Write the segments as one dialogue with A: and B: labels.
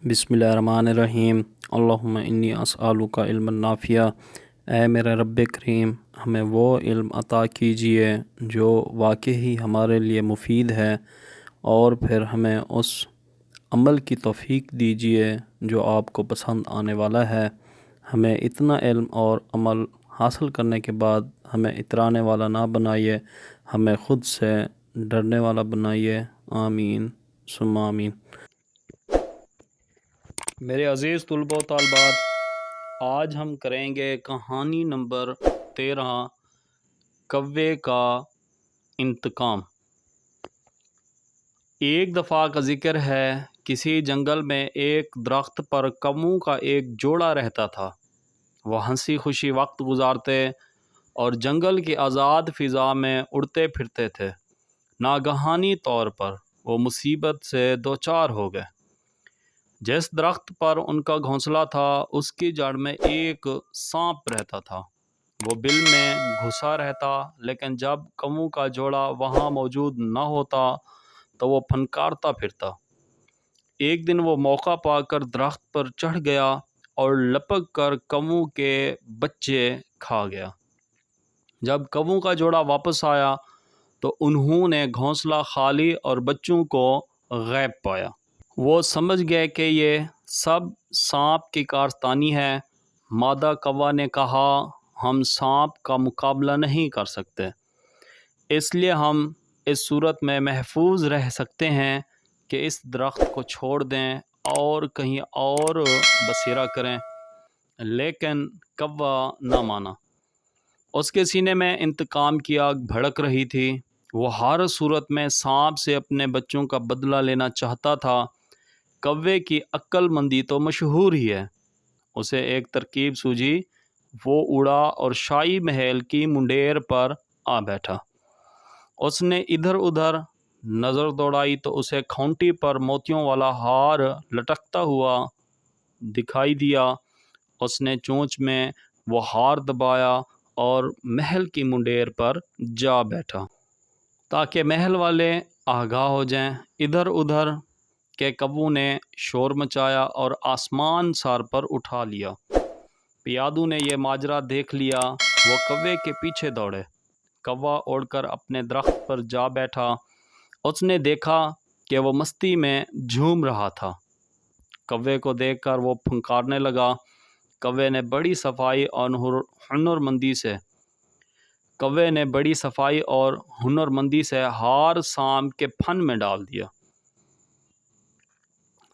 A: बिस्मिल्लाहिर्रहमानिर्रहीम। अल्लाहुम्मा इन्नी अस्अलुका इल्मन नाफिया। ऐ मेरे रब्बे करीम, हमें वो इल्म अता कीजिए जो वाकई हमारे लिए मुफीद है, और फिर हमें उस अमल की तौफीक दीजिए जो आपको पसंद आने वाला है। हमें इतना इल्म और अमल हासिल करने के बाद हमें इतराने वाला ना बनाइए, हमें ख़ुद से डरने वाला बनाइए। आमीन सुम्मा आमीन। मेरे अज़ीज़ तुलबो तालबात, आज हम करेंगे कहानी नंबर 13, कव्वे का इंतकाम। एक दफ़ा का ज़िक्र है, किसी जंगल में एक दरख्त पर कव्वों का एक जोड़ा रहता था। वह हंसी खुशी वक्त गुजारते और जंगल की आज़ाद फ़िज़ा में उड़ते फिरते थे। नागहानी तौर पर वो मुसीबत से दो चार हो गए। जिस दरख्त पर उनका घोंसला था, उसकी जड़ में एक सांप रहता था। वो बिल में घुसा रहता, लेकिन जब कव्वों का जोड़ा वहाँ मौजूद न होता तो वो फनकारता फिरता। एक दिन वो मौका पाकर दरख्त पर चढ़ गया और लपक कर कव्वों के बच्चे खा गया। जब कव्वों का जोड़ा वापस आया तो उन्होंने घोंसला खाली और बच्चों को गैब पाया। वो समझ गए कि ये सब सांप की कारस्तानी है। मादा कौवा ने कहा, हम सांप का मुकाबला नहीं कर सकते, इसलिए हम इस सूरत में महफूज रह सकते हैं कि इस दरख्त को छोड़ दें और कहीं और बसेरा करें। लेकिन कौवा न माना। उसके सीने में इंतकाम की आग भड़क रही थी। वो हर सूरत में सांप से अपने बच्चों का बदला लेना चाहता था। कौवे की अक्लमंदी तो मशहूर ही है। उसे एक तरकीब सूझी। वो उड़ा और शाही महल की मुंडेर पर आ बैठा। उसने इधर उधर नज़र दौड़ाई तो उसे खूंटी पर मोतियों वाला हार लटकता हुआ दिखाई दिया। उसने चोंच में वो हार दबाया और महल की मुंडेर पर जा बैठा, ताकि महल वाले आगाह हो जाएं। इधर उधर के कव्वों ने शोर मचाया और आसमान सर पर उठा लिया। पियादू ने यह माजरा देख लिया। वो कौवे के पीछे दौड़े। कौवा उड़कर अपने दरख्त पर जा बैठा। उसने देखा कि वो मस्ती में झूम रहा था। कौवे को देखकर वो फुंकारने लगा। कौवे ने बड़ी सफाई और हुनरमंदी से हार सांप के फन में डाल दिया।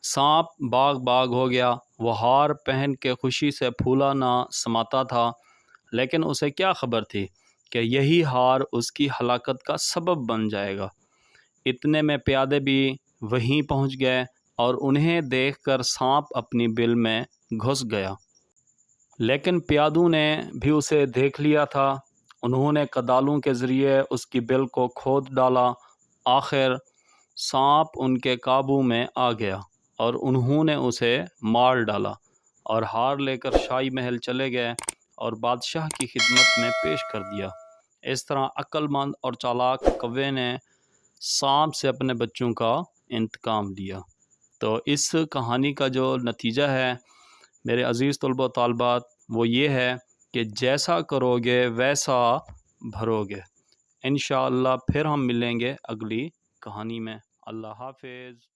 A: सांप बाग बाग हो गया। वो हार पहन के खुशी से फूला ना समाता था, लेकिन उसे क्या खबर थी कि यही हार उसकी हलाकत का सबब बन जाएगा। इतने में प्यादे भी वहीं पहुंच गए और उन्हें देखकर सांप अपनी बिल में घुस गया। लेकिन प्यादों ने भी उसे देख लिया था। उन्होंने कदालों के ज़रिए उसकी बिल को खोद डाला। आखिर सांप उनके काबू में आ गया और उन्होंने उसे मार डाला और हार लेकर शाही महल चले गए और बादशाह की खिदमत में पेश कर दिया। इस तरह अक्लमंद और चालाक कौवे ने सांप से अपने बच्चों का इंतकाम लिया। तो इस कहानी का जो नतीजा है मेरे अज़ीज़ तलबा तालबात, वो ये है कि जैसा करोगे वैसा भरोगे। इंशाअल्लाह फिर हम मिलेंगे अगली कहानी में। अल्लाह हाफ़िज़।